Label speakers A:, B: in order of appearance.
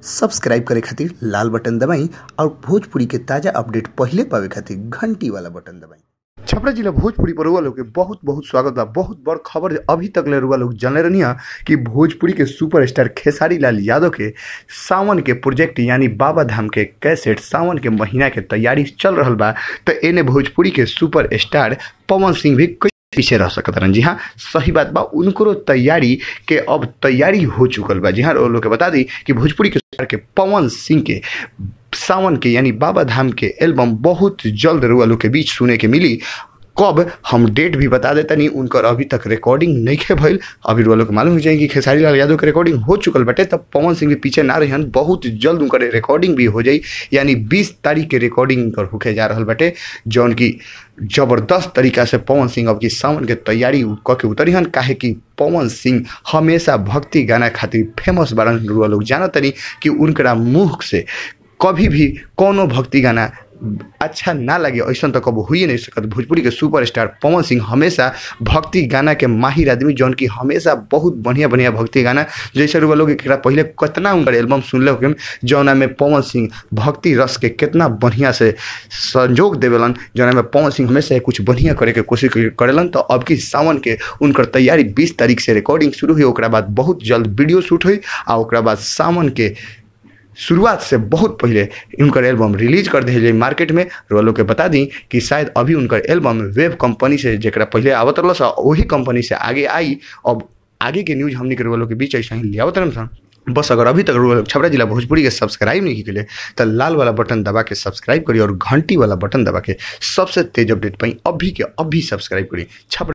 A: Subscribe करे खातिर लाल button दबाई और भोजपुरी के ताजा अपडेट पहले पावे खातिर घंटी वाला बटन दबाई। छपरा जिला भोजपुरी पर रुआ लोग के बहुत बहुत स्वागत बा। बहुत बड़ खबर अभी तक ले रुआ लोग जानले रहनी कि भोजपुरी के सुपरस्टार खेसारी लाल यादव के सावन के प्रोजेक्ट यानी बाबा धाम के कैसेट सावन के महीना के तैयारी चल रहा बा। तो एने भोजपुरी के सुपरस्टार पवन सिंह भी पीछे रह सकत रहन। जी हाँ, सही बात बा। उनको तैयारी के अब तैयारी हो चुकल बा। जी हाँ, लोग के बता दी कि भोजपुरी के पवन सिंह के सावन के यानी बाबा धाम के एल्बम बहुत जल्द रुआ लोग के बीच सुने के मिली। कब हम डेट भी बता देता नहीं, उनकर अभी तक रिकॉर्डिंग नहीं के भइल। अभी रुआ लोग मालूम हो जाए कि खेसारी लाल यादव के रिकॉर्डिंग हो चुकल बटे, तब पवन सिंह भी पीछे ना रहन। बहुत जल्द उनकर रिकॉर्डिंग भी हो जाई, यानी 20 तारीख के रिकॉर्डिंग कर होके जा रहा बटे, जौन की जबरदस्त तरीका से पवन सिंह अब की सावन के तैयारी क के उतरी हन। काहे कि पवन सिंह हमेशा भक्ति गाना खातिर फेमस बारन। रुआ लोग जानत नहीं कि उनकरा मुँह से कभी भी कोनो भक्ति गाना अच्छा ना लगे, ऐसा तो कब हुई नहीं सकत। भोजपुरी के सुपरस्टार पवन सिंह हमेशा भक्ति गाना के माहिर आदमी, जौन की हमेशा बहुत बढ़िया बढ़िया भक्ति गाना, जैसे रुआ लोग एकरा पहले कितना उनकर एल्बम सुनले हो, जौना में पवन सिंह भक्ति रस के कितना बढ़िया से संजोग देवेलन, जौना में पवन सिंह हमेशा कुछ बढ़िया करे के कोशिश करेलन। तो अब की सावन के उनकर तैयारी 20 तारीख से रिकॉर्डिंग शुरू हुई, ओकरा बाद बहुत जल्द वीडियो शूट हुई और ओकरा बाद सावन के शुरुआत से बहुत पहले उनकर एल्बम रिलीज कर दिए मार्केट में। रोलो के बता दी कि शायद अभी उनकर एल्बम वेब कंपनी से जरा पहले आवत रहा सा, वही कंपनी से आगे आई। अब आगे के न्यूज़ हमने के रोलो के बीच ऐसा ही ले आवत रहा। बस अगर अभी तक छपरा जिला भोजपुरी के सब्सक्राइब नहीं किए तो लाल वाला बटन दबा के सब्सक्राइब करिए और घंटी वाला बटन दबा के सबसे तेज अपडेट पाई अभी के अभी सब्सक्राइब करिए। छपरा